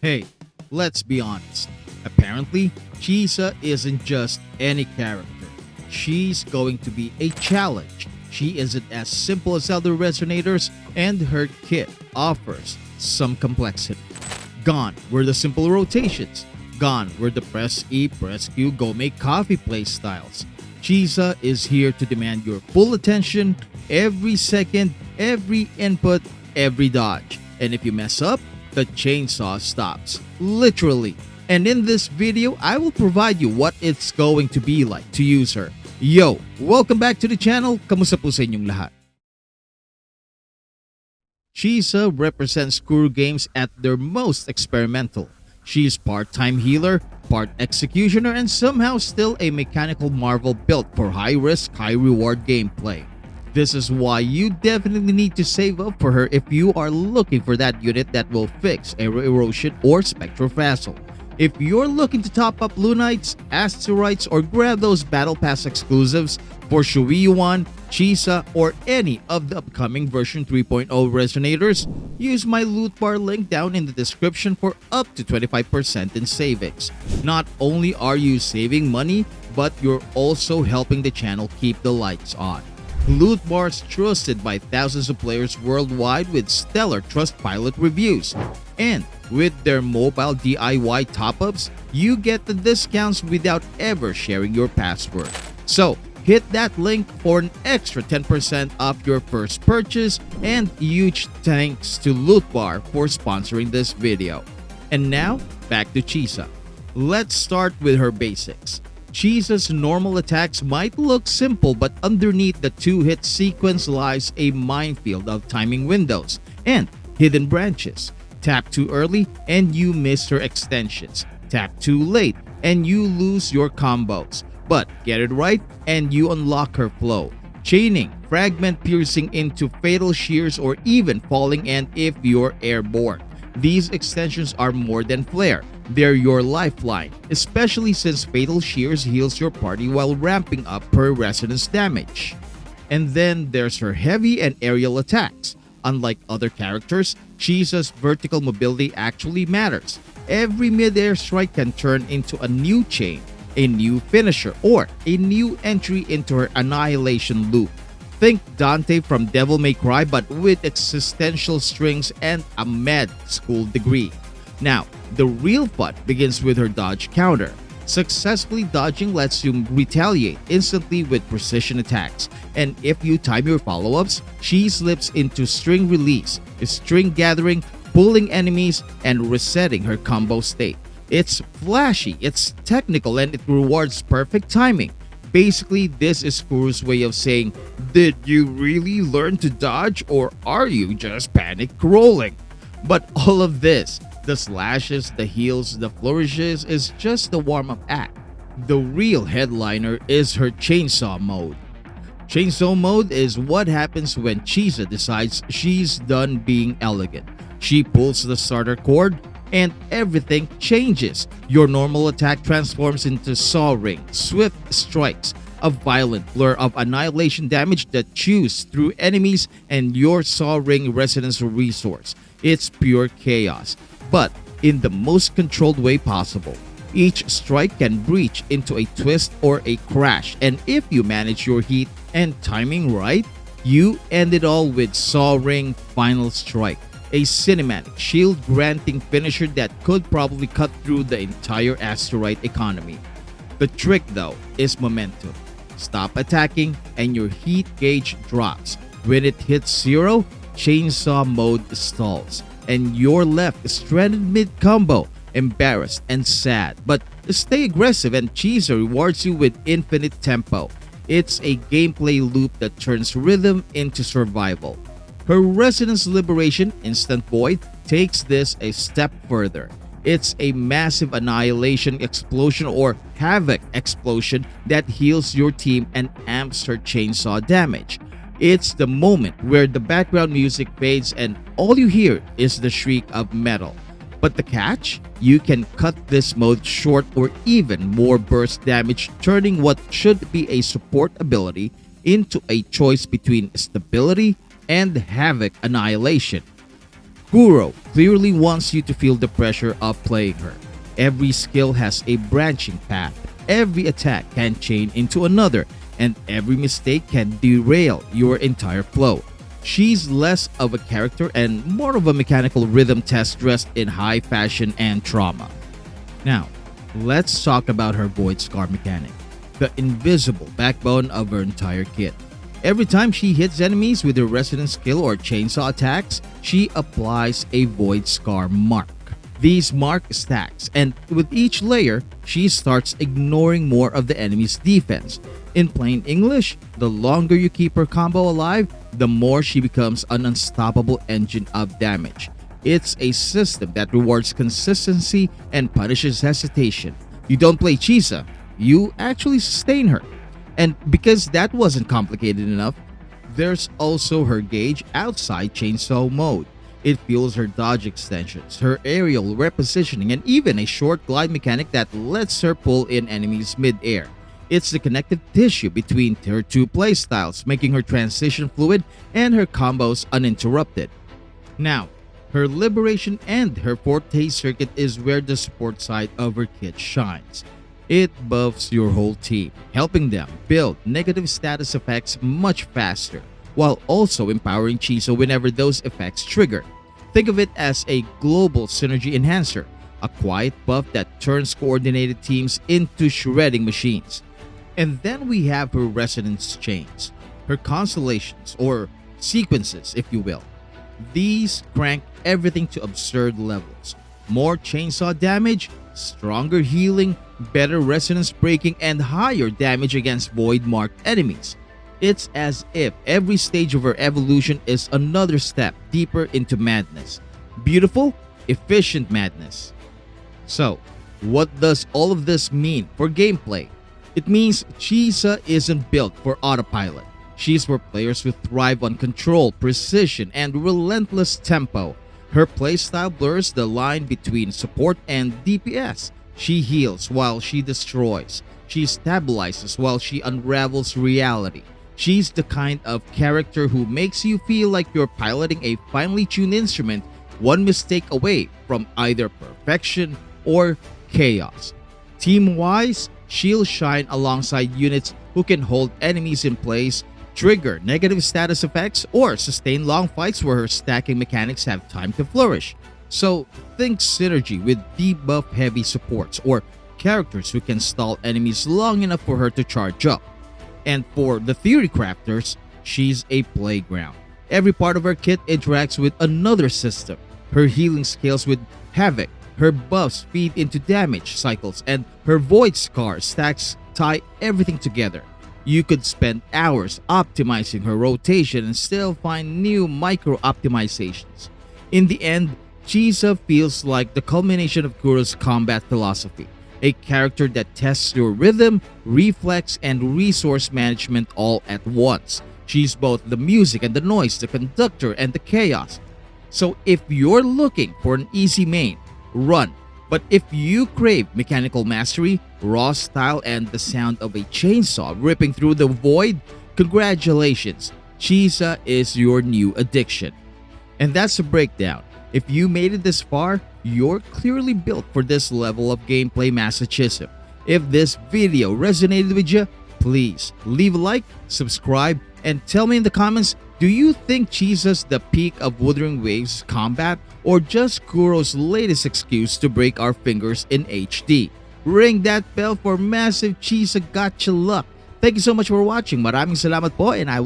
Hey, let's be honest. Apparently, Chisa isn't just any character. She's going to be a challenge. She isn't as simple as other Resonators, and her kit offers some complexity. Gone were the simple rotations. Gone were the press E, press Q, go make coffee play styles. Chisa is here to demand your full attention every second, every input, every dodge. And if you mess up, the chainsaw stops. Literally. And in this video, I will provide you what it's going to be like to use her. Yo! Welcome back to the channel. Kamusta po sa inyong lahat? Chisa represents Kuru games at their most experimental. She's part-time healer, part executioner, and somehow still a mechanical marvel built for high-risk, high-reward gameplay. This is why you definitely need to save up for her if you are looking for that unit that will fix Aero Erosion or Spectrofassel. If you're looking to top up Lunites, Asteroids, or grab those Battle Pass exclusives for Shuiyuan, Chisa, or any of the upcoming version 3.0 Resonators, use my loot bar link down in the description for up to 25% in savings. Not only are you saving money, but you're also helping the channel keep the lights on. Loot bars trusted by thousands of players worldwide with stellar Trustpilot reviews. And with their mobile DIY top-ups, you get the discounts without ever sharing your password. So, hit that link for an extra 10% off your first purchase, and huge thanks to Loot Bar for sponsoring this video. And now, back to Chisa. Let's start with her basics. Chisa's normal attacks might look simple, but underneath the two-hit sequence lies a minefield of timing windows and hidden branches. Tap too early and you miss her extensions. Tap too late and you lose your combos. But get it right and you unlock her flow. Chaining, fragment piercing into fatal shears, or even falling end if you're airborne. These extensions are more than flair. They're your lifeline, especially since fatal shears heals your party while ramping up per resonance damage. And then there's her heavy and aerial attacks. Unlike other characters, Chisa's vertical mobility actually matters. Every mid-air strike can turn into a new chain, a new finisher, or a new entry into her annihilation loop. Think Dante from Devil May Cry, but with existential strings and a med school degree. Now, the real fun begins with her dodge counter. Successfully dodging lets you retaliate instantly with precision attacks, and if you time your follow-ups, she slips into string release, string gathering, pulling enemies, and resetting her combo state. It's flashy, it's technical, and it rewards perfect timing. Basically, this is Kuru's way of saying, did you really learn to dodge, or are you just panic rolling? But all of this, the slashes, the heals, the flourishes, is just the warm-up act. The real headliner is her chainsaw mode. Chainsaw mode is what happens when Chisa decides she's done being elegant. She pulls the starter cord and everything changes. Your normal attack transforms into saw ring, swift strikes, a violent blur of annihilation damage that chews through enemies and your saw ring resonance resource. It's pure chaos, but in the most controlled way possible. Each strike can breach into a twist or a crash, and if you manage your heat and timing right, you end it all with Saw Ring Final Strike, a cinematic shield-granting finisher that could probably cut through the entire asteroid economy. The trick though is momentum. Stop attacking and your heat gauge drops. When it hits zero, chainsaw mode stalls, and you're left stranded mid-combo, embarrassed and sad. But stay aggressive and Chisa rewards you with infinite tempo. It's a gameplay loop that turns rhythm into survival. Her Resonance Liberation, Instant Void, takes this a step further. It's a massive annihilation explosion or havoc explosion that heals your team and amps her chainsaw damage. It's the moment where the background music fades and all you hear is the shriek of metal. But the catch? You can cut this mode short or even more burst damage, turning what should be a support ability into a choice between stability and havoc annihilation. Kuro clearly wants you to feel the pressure of playing her. Every skill has a branching path, every attack can chain into another, and every mistake can derail your entire flow. She's less of a character and more of a mechanical rhythm test dressed in high fashion and trauma. Now, let's talk about her Void Scar mechanic, the invisible backbone of her entire kit. Every time she hits enemies with her Resonant skill or chainsaw attacks, she applies a Void Scar mark. These mark stacks, and with each layer, she starts ignoring more of the enemy's defense. In plain English, the longer you keep her combo alive, the more she becomes an unstoppable engine of damage. It's a system that rewards consistency and punishes hesitation. You don't play Chisa, you actually sustain her. And because that wasn't complicated enough, there's also her gauge outside chainsaw mode. It fuels her dodge extensions, her aerial repositioning, and even a short glide mechanic that lets her pull in enemies mid-air. It's the connective tissue between her two playstyles, making her transition fluid and her combos uninterrupted. Now, her liberation and her forte circuit is where the support side of her kit shines. It buffs your whole team, helping them build negative status effects much faster, while also empowering Chisa whenever those effects trigger. Think of it as a global synergy enhancer, a quiet buff that turns coordinated teams into shredding machines. And then we have her resonance chains, her constellations or sequences if you will. These crank everything to absurd levels. More chainsaw damage, stronger healing, better resonance breaking, and higher damage against void-marked enemies. It's as if every stage of her evolution is another step deeper into madness. Beautiful, efficient madness. So, what does all of this mean for gameplay? It means Chisa isn't built for autopilot. She's for players who thrive on control, precision, and relentless tempo. Her playstyle blurs the line between support and DPS. She heals while she destroys. She stabilizes while she unravels reality. She's the kind of character who makes you feel like you're piloting a finely tuned instrument, one mistake away from either perfection or chaos. Team-wise, she'll shine alongside units who can hold enemies in place, trigger negative status effects, or sustain long fights where her stacking mechanics have time to flourish. So think synergy with debuff heavy supports or characters who can stall enemies long enough for her to charge up. And for the theory crafters, she's a playground. Every part of her kit interacts with another system. Her healing scales with havoc, her buffs feed into damage cycles, and her void scar stacks tie everything together. You could spend hours optimizing her rotation and still find new micro optimizations. In the end, Chisa feels like the culmination of Kuro's combat philosophy, a character that tests your rhythm, reflex, and resource management all at once. She's both the music and the noise, the conductor and the chaos. So if you're looking for an easy main, run. But if you crave mechanical mastery, raw style, and the sound of a chainsaw ripping through the void, congratulations, Chisa is your new addiction. And that's a breakdown. If you made it this far, you're clearly built for this level of gameplay masochism. If this video resonated with you, please leave a like, subscribe, and tell me in the comments, do you think Chisa's the peak of Wuthering Waves combat or just Kuro's latest excuse to break our fingers in HD? Ring that bell for massive Chisa gotcha luck. Thank you so much for watching. Maraming salamat po and I will